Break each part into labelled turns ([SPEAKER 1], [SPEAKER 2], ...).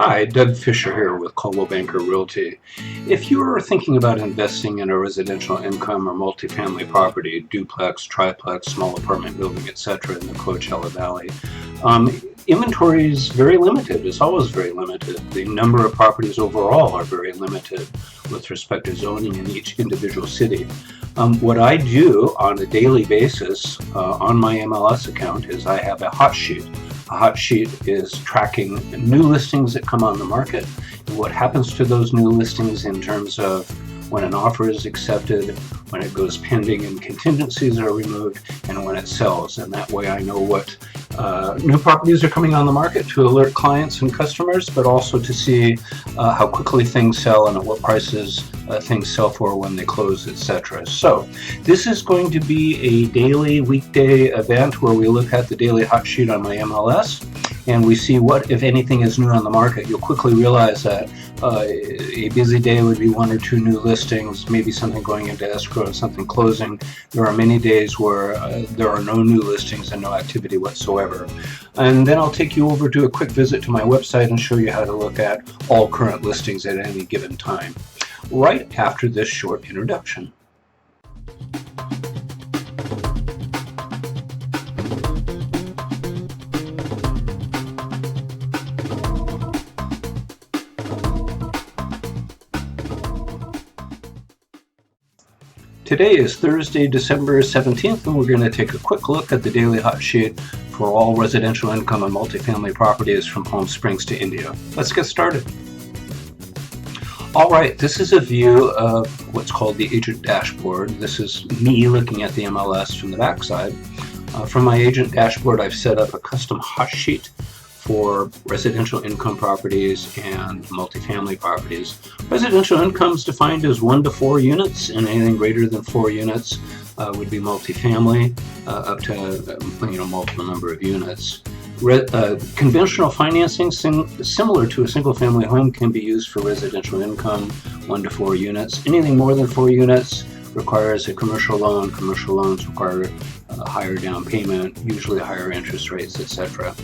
[SPEAKER 1] Hi, Doug Fischer here with Coldwell Realty. If you are thinking about investing in a residential income or multifamily property, duplex, triplex, small apartment building, etc. in the Coachella Valley, inventory is very limited. It's always very limited. The number of properties overall are very limited with respect to zoning in each individual city. What I do on a daily basis on my MLS account is I have a hot sheet. A hot sheet is tracking new listings that come on the market and what happens to those new listings in terms of when an offer is accepted, when it goes pending and contingencies are removed, and when it sells. And that way I know what new properties are coming on the market to alert clients and customers, but also to see how quickly things sell and at what prices things sell for when they close, etc. So this is going to be a daily weekday event where we look at the daily hot sheet on my MLS and we see what, if anything, is new on the market. You'll quickly realize that a busy day would be one or two new listings, maybe something going into escrow and something closing. There are many days where there are no new listings and no activity whatsoever. And then I'll take you over to a quick visit to my website and show you how to look at all current listings at any given time, right after this short introduction. Today is Thursday, December 17th, and we're going to take a quick look at the daily hot sheet for all residential income and multifamily properties from Palm Springs to India. Let's get started. All right, this is a view of what's called the agent dashboard. This is me looking at the MLS from the backside. From my agent dashboard, I've set up a custom hot sheet for residential income properties and multifamily properties. Residential income is defined as 1 to 4 units, and anything greater than 4 units would be multifamily, up to multiple number of units. Conventional financing similar to a single-family home can be used for residential income, 1 to 4 units. Anything more than 4 units requires a commercial loan. Commercial loans require a higher down payment, usually higher interest rates, etc.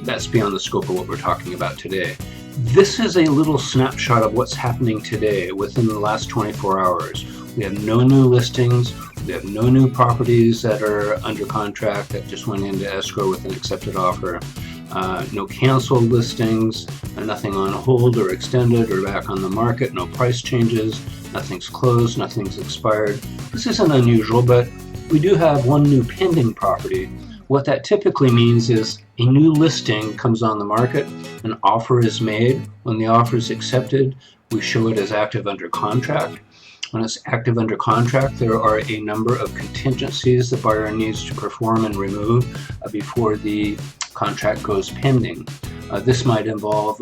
[SPEAKER 1] That's beyond the scope of what we're talking about today. This is a little snapshot of what's happening today within the last 24 hours. We have no new listings. We have no new properties that are under contract that just went into escrow with an accepted offer. No canceled listings, nothing on hold or extended or back on the market, no price changes, nothing's closed, nothing's expired. This isn't unusual, but we do have one new pending property. What that typically means is a new listing comes on the market, an offer is made. When the offer is accepted, we show it as active under contract. When it's active under contract, there are a number of contingencies the buyer needs to perform and remove before the contract goes pending. This might involve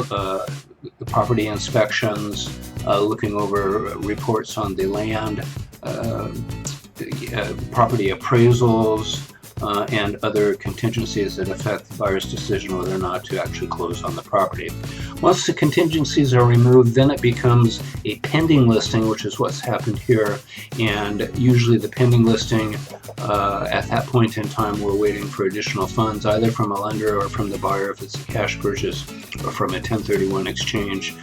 [SPEAKER 1] property inspections, looking over reports on the land, property appraisals, and other contingencies that affect the buyer's decision whether or not to actually close on the property. Once the contingencies are removed, then it becomes a pending listing, which is what's happened here. And usually the pending listing, at that point in time, we're waiting for additional funds, either from a lender or from the buyer if it's a cash purchase, or from a 1031 exchange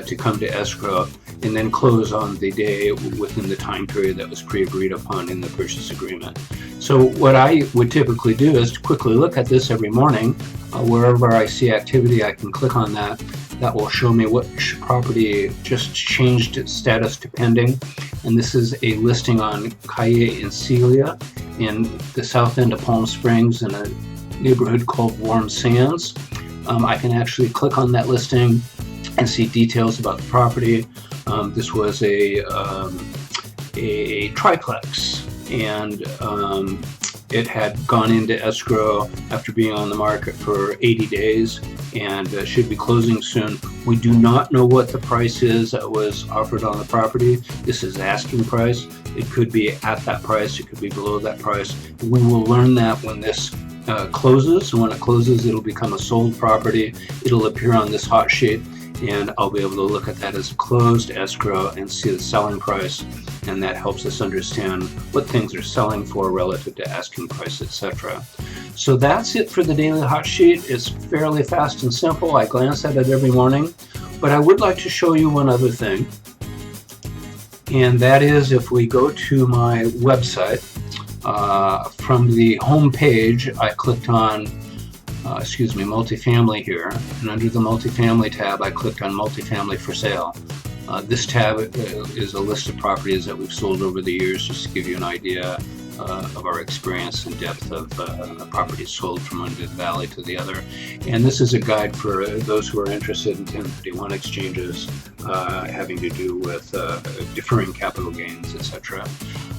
[SPEAKER 1] to come to escrow, and then close on the day within the time period that was pre-agreed upon in the purchase agreement. So what I would typically do is to quickly look at this every morning. Wherever I see activity, I can click on that. That will show me which property just changed its status to pending. And this is a listing on Calle and Celia in the south end of Palm Springs in a neighborhood called Warm Sands. I can actually click on that listing and see details about the property. This was a triplex, and it had gone into escrow after being on the market for 80 days and should be closing soon. We do not know what the price is that was offered on the property. This is asking price. It could be at that price, it could be below that price. We will learn that when this closes, and when it closes, it'll become a sold property. It'll appear on this hot sheet, and I'll be able to look at that as a closed escrow and see the selling price, and that helps us understand what things are selling for relative to asking price, etc. So that's it for the daily hot sheet. It's fairly fast and simple. I glance at it every morning, but I would like to show you one other thing. And that is, if we go to my website, from the home page, I clicked on, multifamily here, and under the multifamily tab, I clicked on multifamily for sale. This tab is a list of properties that we've sold over the years, just to give you an idea of our experience and depth of properties sold from one end of the valley to the other. And this is a guide for those who are interested in 1031 exchanges having to do with deferring capital gains, etc.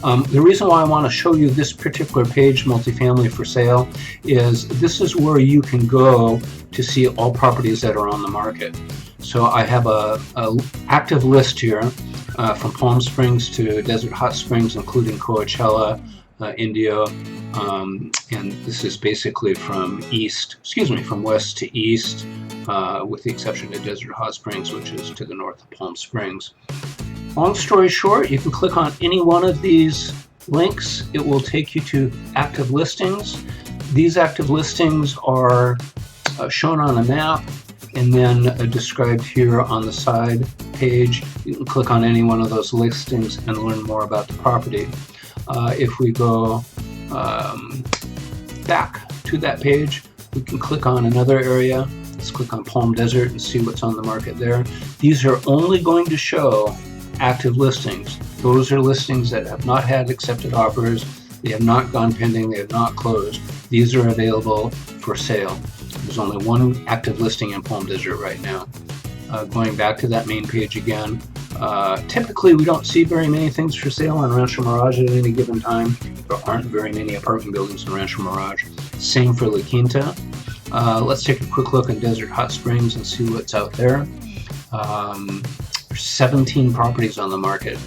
[SPEAKER 1] The reason why I want to show you this particular page, multifamily for sale, is this is where you can go to see all properties that are on the market. So I have a active list here from Palm Springs to Desert Hot Springs, including Coachella, Indio, and this is basically from west to east, with the exception of Desert Hot Springs, which is to the north of Palm Springs. Long story short, you can click on any one of these links. It will take you to active listings. These active listings are shown on a map and then described here on the side page. You can click on any one of those listings and learn more about the property. If we go back to that page, we can click on another area. Let's click on Palm Desert and see what's on the market there. These are only going to show active listings. Those are listings that have not had accepted offers, they have not gone pending, they have not closed. These are available for sale. There's only one active listing in Palm Desert right now. Going back to that main page again, typically we don't see very many things for sale on Rancho Mirage at any given time. There aren't very many apartment buildings in Rancho Mirage. Same for La Quinta. Let's take a quick look at Desert Hot Springs and see what's out there. There's 17 properties on the market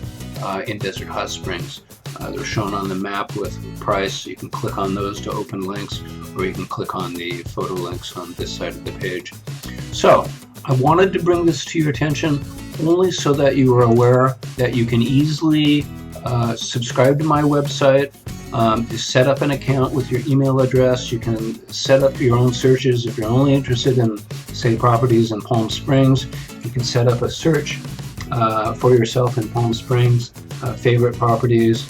[SPEAKER 1] in Desert Hot Springs. They're shown on the map with price. You can click on those to open links, or you can click on the photo links on this side of the page. So I wanted to bring this to your attention only so that you are aware that you can easily subscribe to my website, set up an account with your email address. You can set up your own searches. If you're only interested in, say, properties in Palm Springs, you can set up a search for yourself in Palm Springs, favorite properties,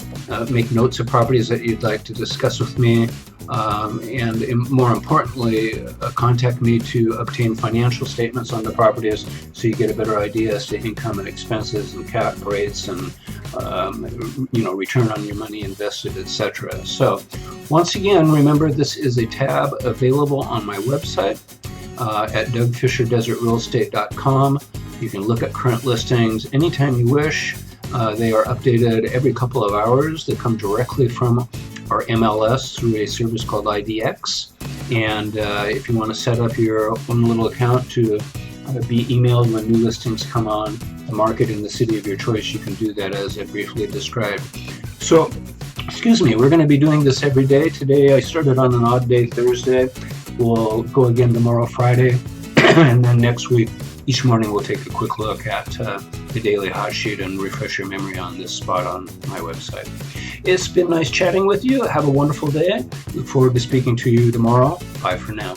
[SPEAKER 1] make notes of properties that you'd like to discuss with me, and more importantly, contact me to obtain financial statements on the properties so you get a better idea as to income and expenses and cap rates and return on your money invested, etc. So once again, remember, this is a tab available on my website at dougfischerdesertrealestate.com. You can look at current listings anytime you wish. They are updated every couple of hours. They come directly from our MLS through a service called IDX. And if you want to set up your own little account to be emailed when new listings come on the market in the city of your choice, you can do that as I briefly described. So, we're going to be doing this every day. Today I started on an odd day, Thursday. We'll go again tomorrow, Friday. And then next week, each morning we'll take a quick look at the daily hot sheet and refresh your memory on this spot on my website. It's been nice chatting with you. Have a wonderful day. Look forward to speaking to you tomorrow. Bye for now.